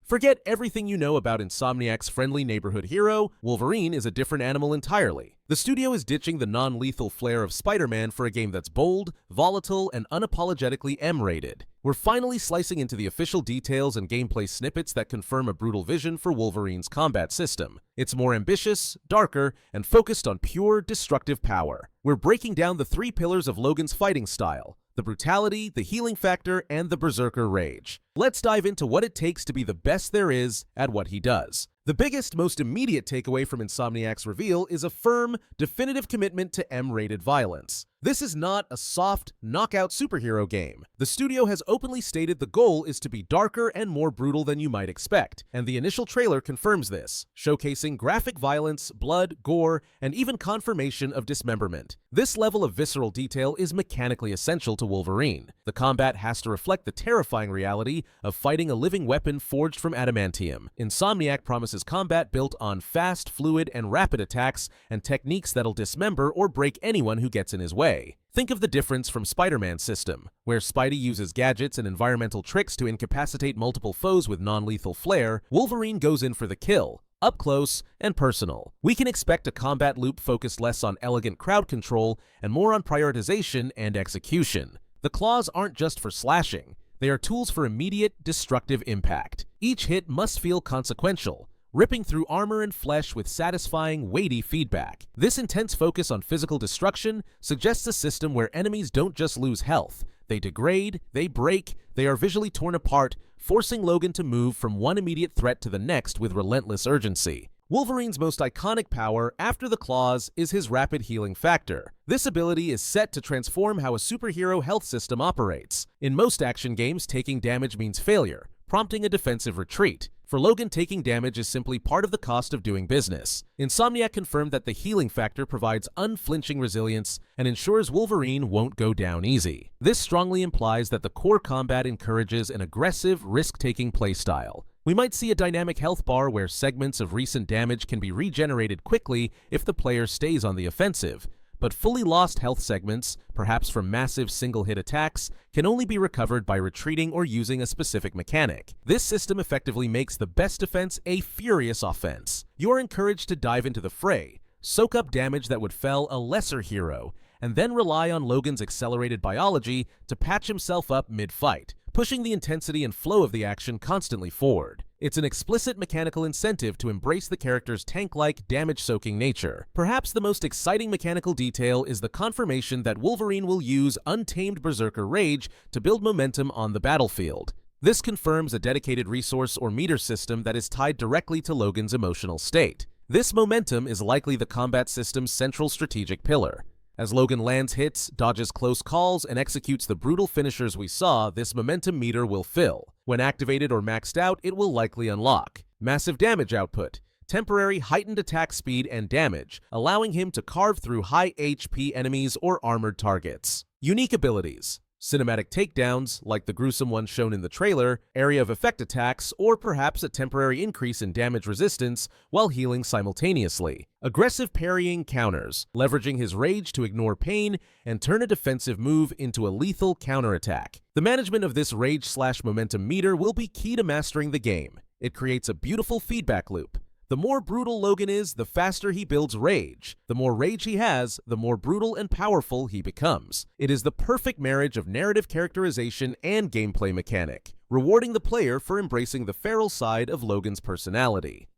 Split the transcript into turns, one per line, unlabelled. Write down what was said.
Forget everything you know about Insomniac's friendly neighborhood hero. Wolverine is a different animal entirely. The studio is ditching the non-lethal flair of Spider-Man for a game that's bold, volatile, and unapologetically M-rated. We're finally slicing into the official details and gameplay snippets that confirm a brutal vision for Wolverine's combat system. It's more ambitious, darker, and focused on pure, destructive power. We're breaking down the three pillars of Logan's fighting style: the brutality, the healing factor, and the Berserker Rage. Let's dive into what it takes to be the best there is at what he does. The biggest, most immediate takeaway from Insomniac's reveal is a firm, definitive commitment to M-rated violence. This is not a soft, knockout superhero game. The studio has openly stated the goal is to be darker and more brutal than you might expect, and the initial trailer confirms this, showcasing graphic violence, blood, gore, and even confirmation of dismemberment. This level of visceral detail is mechanically essential to Wolverine. The combat has to reflect the terrifying reality of fighting a living weapon forged from adamantium. Insomniac promises combat built on fast, fluid, and rapid attacks and techniques that'll dismember or break anyone who gets in his way. Think of the difference from Spider-Man's system, where Spidey uses gadgets and environmental tricks to incapacitate multiple foes with non-lethal flair. Wolverine goes in for the kill, up close and personal. We can expect a combat loop focused less on elegant crowd control and more on prioritization and execution. The claws aren't just for slashing, they are tools for immediate, destructive impact. Each hit must feel consequential, ripping through armor and flesh with satisfying, weighty feedback. This intense focus on physical destruction suggests a system where enemies don't just lose health, they degrade, they break, they are visually torn apart, forcing Logan to move from one immediate threat to the next with relentless urgency. Wolverine's most iconic power, after the claws, is his rapid healing factor. This ability is set to transform how a superhero health system operates. In most action games, taking damage means failure, prompting a defensive retreat. For Logan, taking damage is simply part of the cost of doing business. Insomniac confirmed that the healing factor provides unflinching resilience and ensures Wolverine won't go down easy. This strongly implies that the core combat encourages an aggressive, risk-taking playstyle. We might see a dynamic health bar where segments of recent damage can be regenerated quickly if the player stays on the offensive, but fully lost health segments, perhaps from massive single-hit attacks, can only be recovered by retreating or using a specific mechanic. This system effectively makes the best defense a furious offense. You're encouraged to dive into the fray, soak up damage that would fell a lesser hero, and then rely on Logan's accelerated biology to patch himself up mid-fight, pushing the intensity and flow of the action constantly forward. It's an explicit mechanical incentive to embrace the character's tank-like, damage-soaking nature. Perhaps the most exciting mechanical detail is the confirmation that Wolverine will use Untamed Berserker Rage to build momentum on the battlefield. This confirms a dedicated resource or meter system that is tied directly to Logan's emotional state. This momentum is likely the combat system's central strategic pillar. As Logan lands hits, dodges close calls, and executes the brutal finishers we saw, this momentum meter will fill. When activated or maxed out, it will likely unlock massive damage output, temporary heightened attack speed and damage, allowing him to carve through high HP enemies or armored targets. Unique abilities: cinematic takedowns, like the gruesome one shown in the trailer, area of effect attacks, or perhaps a temporary increase in damage resistance while healing simultaneously. Aggressive parrying counters, leveraging his rage to ignore pain and turn a defensive move into a lethal counterattack. The management of this rage/momentum meter will be key to mastering the game. It creates a beautiful feedback loop. The more brutal Logan is, the faster he builds rage. The more rage he has, the more brutal and powerful he becomes. It is the perfect marriage of narrative characterization and gameplay mechanic, rewarding the player for embracing the feral side of Logan's personality.